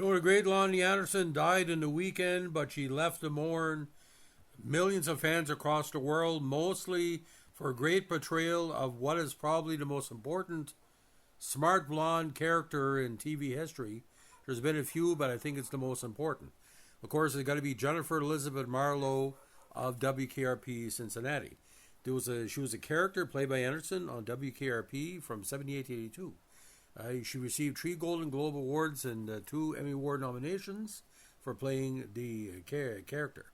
The great Loni Anderson died in the weekend, but she left to mourn millions of fans across the world, mostly for a great portrayal of what is probably the most important smart blonde character in TV history. There's been a few, but I think it's the most important. Of course, it's got to be Jennifer Elizabeth Marlowe of WKRP Cincinnati. She was a character played by Anderson on WKRP from 78 to 82. She received 3 Golden Globe Awards and 2 Emmy Award nominations for playing the character.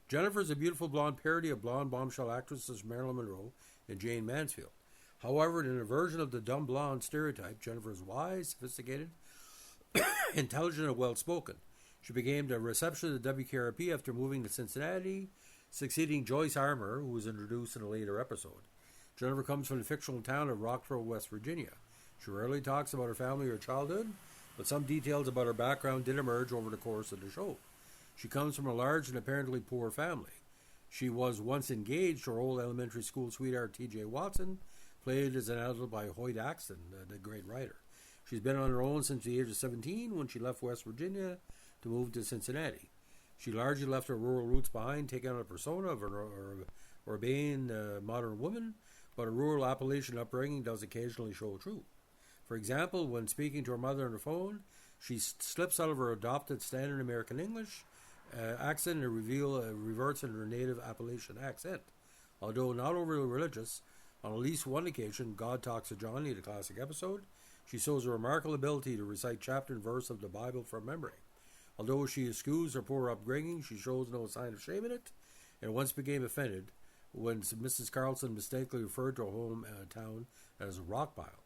Jennifer is a beautiful blonde parody of blonde bombshell actresses Marilyn Monroe and Jane Mansfield. However, in a version of the dumb blonde stereotype, Jennifer is wise, sophisticated, intelligent, and well-spoken. She became the receptionist at WKRP after moving to Cincinnati, succeeding Joyce Armour, who was introduced in a later episode. Jennifer comes from the fictional town of Rockville, West Virginia. She rarely talks about her family or childhood, but some details about her background did emerge over the course of the show. She comes from a large and apparently poor family. She was once engaged to her old elementary school sweetheart T.J. Watson, played as an adult by Hoyt Axton, the great writer. She's been on her own since the age of 17 when she left West Virginia to move to Cincinnati. She largely left her rural roots behind, taking on a persona of an urbane modern woman, but her rural Appalachian upbringing does occasionally show true. For example, when speaking to her mother on the phone, she slips out of her adopted standard American English accent and reverts into her native Appalachian accent. Although not overly religious, on at least one occasion, God talks to Johnny, the classic episode, she shows a remarkable ability to recite chapter and verse of the Bible from memory. Although she eschews her poor upbringing, she shows no sign of shame in it, and once became offended when Mrs. Carlson mistakenly referred to her hometown as a rock pile.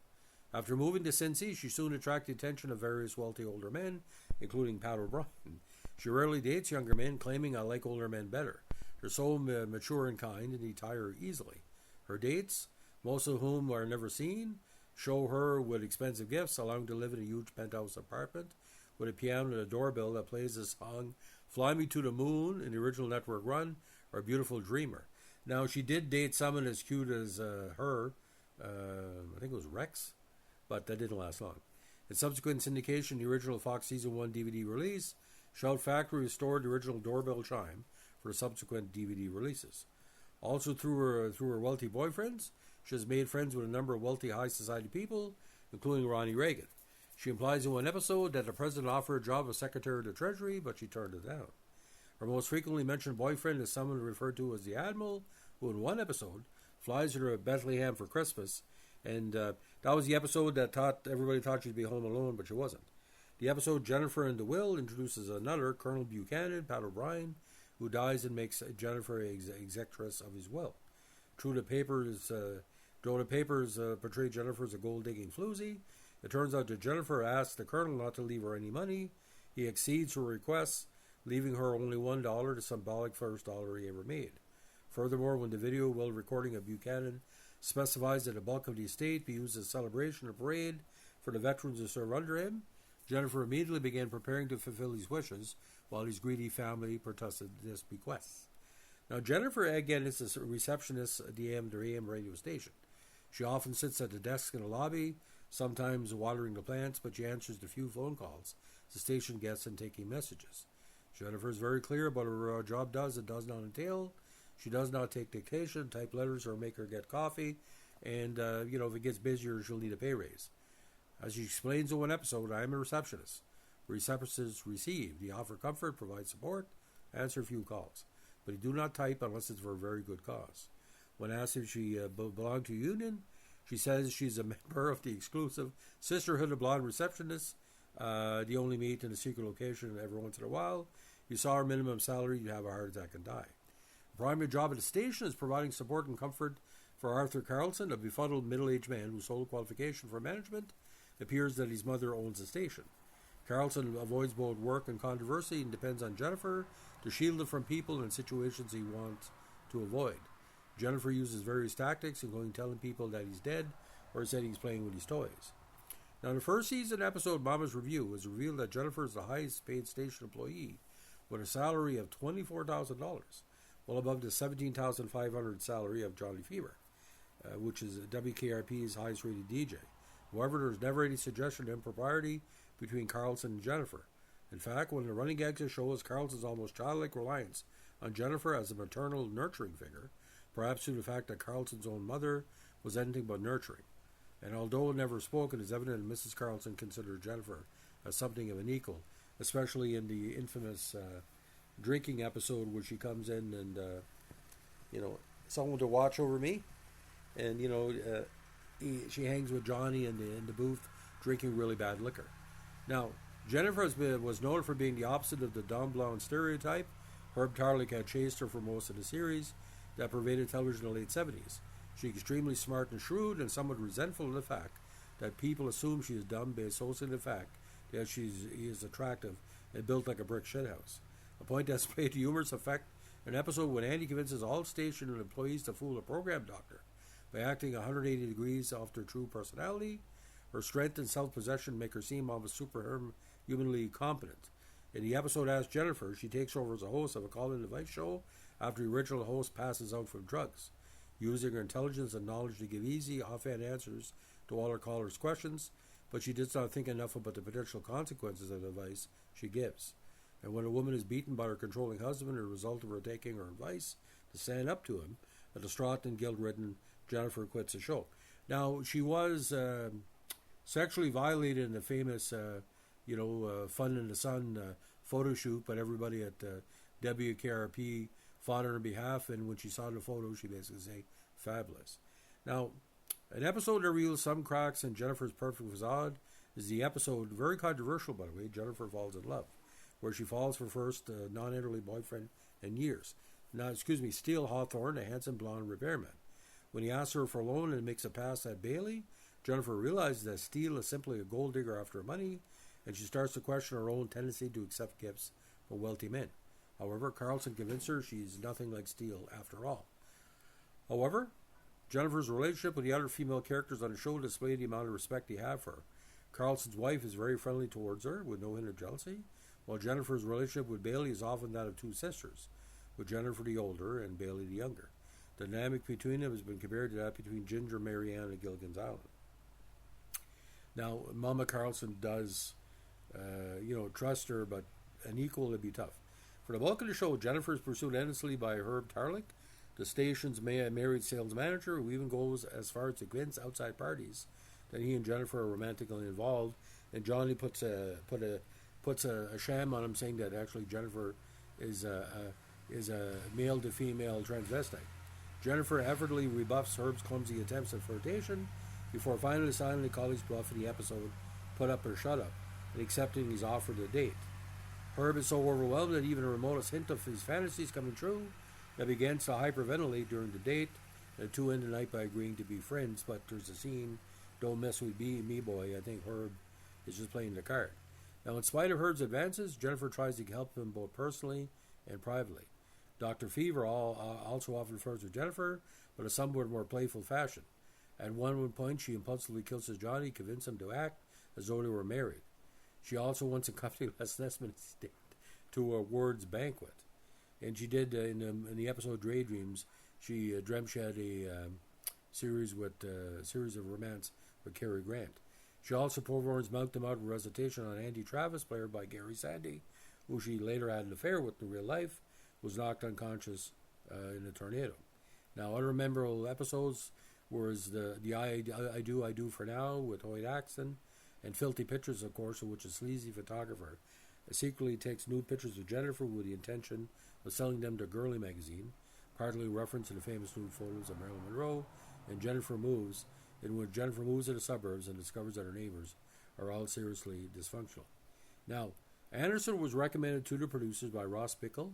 After moving to Cincy, she soon attracted the attention of various wealthy older men, including Pat O'Brien. She rarely dates younger men, claiming, "I like older men better. They're so mature and kind, and they tire easily." Her dates, most of whom are never seen, show her with expensive gifts, allowing to live in a huge penthouse apartment with a piano and a doorbell that plays the song "Fly Me to the Moon" in the original network run, or "Beautiful Dreamer." Now, she did date someone as cute as her, I think it was Rex, but that didn't last long. In subsequent syndication, the original Fox Season 1 DVD release, Shout Factory restored the original doorbell chime for subsequent DVD releases. Also, through her wealthy boyfriends, she has made friends with a number of wealthy high society people, including Ronnie Reagan. She implies in one episode that the president offered her a job as Secretary of the Treasury, but she turned it down. Her most frequently mentioned boyfriend is someone referred to as the Admiral, who in one episode flies her to Bethlehem for Christmas, and that was the episode that everybody thought she'd be home alone, but she wasn't. The episode Jennifer and the Will introduces another, Colonel Buchanan, Pat O'Brien, who dies and makes Jennifer executress of his will. Though the papers portray Jennifer as a gold-digging floozy, it turns out that Jennifer asks the Colonel not to leave her any money. He exceeds her requests, leaving her only $1, the symbolic first dollar he ever made. Furthermore, when the video while recording of Buchanan specifies that the bulk of the estate be used as a celebration or parade for the veterans who serve under him, Jennifer immediately began preparing to fulfill his wishes while his greedy family protested this bequest. Now, Jennifer, again, is a receptionist at the AM radio station. She often sits at the desk in the lobby, sometimes watering the plants, but she answers the few phone calls the station gets and taking messages. Jennifer is very clear about what her job does and does not entail. She does not take dictation, type letters, or make her get coffee, and, if it gets busier, she'll need a pay raise. As she explains in one episode, "I am a receptionist. Receptionists receive. They offer comfort, provide support, answer a few calls. But they do not type unless it's for a very good cause." When asked if she belonged to a union, she says she's a member of the exclusive Sisterhood of Blonde Receptionists. They only meet in a secret location every once in a while. If you saw her minimum salary, you'd have a heart attack and die. The primary job at the station is providing support and comfort for Arthur Carlson, a befuddled middle-aged man whose sole qualification for management appears that his mother owns the station. Carlson avoids both work and controversy and depends on Jennifer to shield him from people and situations he wants to avoid. Jennifer uses various tactics, including telling people that he's dead or said he's playing with his toys. Now, in the first season episode, Mama's Review, it was revealed that Jennifer is the highest paid station employee with a salary of $24,000, well above the $17,500 salary of Johnny Fever, which is WKRP's highest rated DJ. However, there's never any suggestion of impropriety between Carlson and Jennifer. In fact, one of the running gags of the show is Carlton's almost childlike reliance on Jennifer as a maternal nurturing figure, perhaps due to the fact that Carlton's own mother was anything but nurturing. And although never spoken, it is evident that Mrs. Carlton considered Jennifer as something of an equal, especially in the infamous drinking episode where she comes in and, someone to watch over me. And, she hangs with Johnny in the booth drinking really bad liquor. Now, Jennifer was known for being the opposite of the Dom Blonde stereotype. Herb Tarlick had chased her for most of the series that pervaded television in the late 70s. She's extremely smart and shrewd and somewhat resentful of the fact that people assume she is dumb by associating the fact that she is attractive and built like a brick shithouse. A point that's played to humorous effect in an episode when Andy convinces all station and employees to fool a program doctor by acting 180 degrees off their true personality. Her strength and self-possession make her seem almost superhumanly competent. In the episode Ask Jennifer, she takes over as a host of a call-in advice show after the original host passes out from drugs, using her intelligence and knowledge to give easy, offhand answers to all her callers' questions, but she does not think enough about the potential consequences of the advice she gives. And when a woman is beaten by her controlling husband as a result of her taking her advice to stand up to him, a distraught and guilt-ridden Jennifer quits the show. Now, she was sexually violated in the famous, Fun in the Sun photo shoot, but everybody at WKRP fought on her behalf, and when she saw the photo, she basically said, fabulous. Now, an episode that reveals some cracks in Jennifer's perfect facade is the episode, very controversial by the way, Jennifer Falls in Love, where she falls for first non-elderly boyfriend in years. Now, Steele Hawthorne, a handsome blonde repairman. When he asks her for a loan and makes a pass at Bailey, Jennifer realizes that Steele is simply a gold digger after her money, and she starts to question her own tendency to accept gifts from wealthy men. However, Carlton convinced her she's nothing like Steele after all. However, Jennifer's relationship with the other female characters on the show display the amount of respect they have for her. Carlton's wife is very friendly towards her, with no hint of jealousy, while Jennifer's relationship with Bailey is often that of two sisters, with Jennifer the older and Bailey the younger. The dynamic between them has been compared to that between Ginger, Marianne, and Gilligan's Island. Now, Mama Carlton does, trust her, but an equal would be tough. For the bulk of the show, Jennifer is pursued endlessly by Herb Tarlick, the station's married sales manager, who even goes as far as to convince outside parties that he and Jennifer are romantically involved. And Johnny puts a sham on him, saying that actually Jennifer is a male to female transvestite. Jennifer effortlessly rebuffs Herb's clumsy attempts at flirtation before finally silently calling his bluff in the episode Put Up or Shut Up and accepting his offer to date. Herb is so overwhelmed that even a remotest hint of his fantasies coming true that begins to hyperventilate during the date. The two end the night by agreeing to be friends, but there's a scene, don't mess with me boy. I think Herb is just playing the card. Now, in spite of Herb's advances, Jennifer tries to help him both personally and privately. Dr. Fever also often flirts with Jennifer, but in a somewhat more playful fashion. At one point, she impulsively kills his Johnny, convinces him to act as though they were married. She also once accompanied Les Nessman to a Word's banquet. And she did, in the episode Daydreams, she dreamt she had a series of romance with Cary Grant. She also performs mouth-to-mouth recitation on Andy Travis, played by Gary Sandy, who she later had an affair with in real life, was knocked unconscious in a tornado. Now, other memorable episodes was the I Do for Now with Hoyt Axton, and Filthy Pictures, of course, in which a sleazy photographer secretly takes nude pictures of Jennifer with the intention of selling them to Girly magazine, partly referenced in the famous nude photos of Marilyn Monroe, and Jennifer Moves, in which Jennifer moves to the suburbs and discovers that her neighbors are all seriously dysfunctional. Now, Anderson was recommended to the producers by Ross Bickle,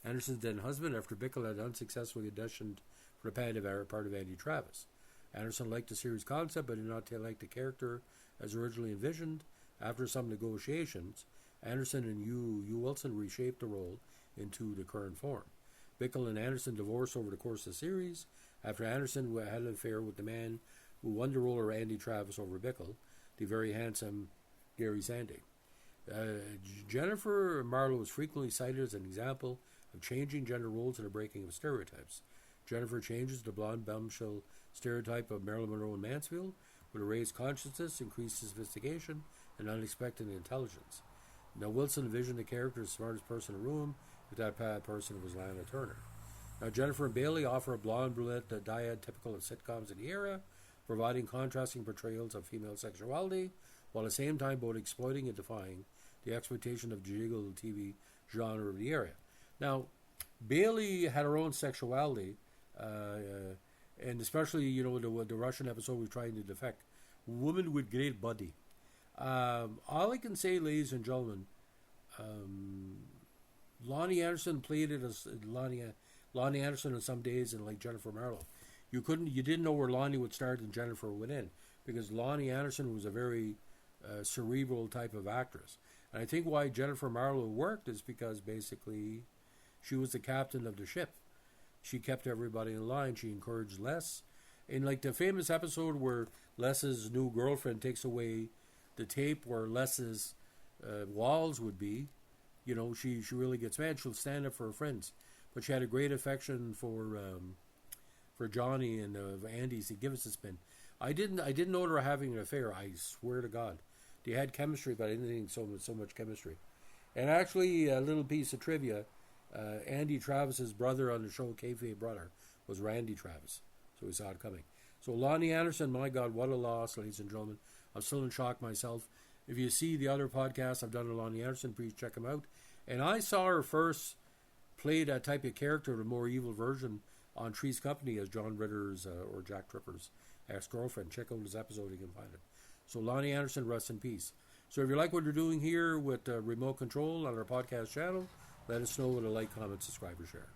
Anderson's then husband, after Bickle had unsuccessfully auditioned for the part of Andy Travis. Anderson liked the series concept, but did not like the character as originally envisioned. After some negotiations, Anderson and Hugh Wilson reshaped the role into the current form. Bickle and Anderson divorced over the course of the series, after Anderson had an affair with the man who won the role of Andy Travis over Bickle, the very handsome Gary Sandy. Jennifer Marlowe is frequently cited as an example of changing gender roles and the breaking of stereotypes. Jennifer changes the blonde bombshell stereotype of Marilyn Monroe and Mansfield with a raised consciousness, increased sophistication, and unexpected intelligence. Now, Wilson envisioned the character as the smartest person in the room, if that person was Lana Turner. Now, Jennifer and Bailey offer a blonde brunette dyad typical of sitcoms in the era, providing contrasting portrayals of female sexuality, while at the same time both exploiting and defying the exploitation of jiggle TV genre of the area. Now, Bailey had her own sexuality, and especially, you know, the Russian episode was trying to defect. Woman with great body. All I can say, ladies and gentlemen, Loni Anderson played it as Loni Anderson in some days, and like Jennifer Marlowe. You didn't know where Loni would start and Jennifer would end, because Loni Anderson was a very cerebral type of actress. And I think why Jennifer Marlowe worked is because basically she was the captain of the ship. She kept everybody in line. She encouraged Les. In like the famous episode where Les's new girlfriend takes away the tape where Les's walls would be, you know, she really gets mad. She'll stand up for her friends. But she had a great affection for Johnny and Andy. So give us a spin. I didn't know they were having an affair. I swear to God, they had chemistry, but I didn't think so much chemistry. And actually, a little piece of trivia: Andy Travis's brother on the show, Kayfabe Brother, was Randy Travis. So we saw it coming. So Loni Anderson, my God, what a loss, ladies and gentlemen. I'm still in shock myself. If you see the other podcasts I've done on Loni Anderson, please check them out. And I saw her first play that type of character, a more evil version, on Three's Company as John Ritter's or Jack Tripper's ex-girlfriend. Check out his episode, you can find it. So Loni Anderson, rest in peace. So if you like what we're doing here with remote control on our podcast channel, let us know with a like, comment, subscribe, or share.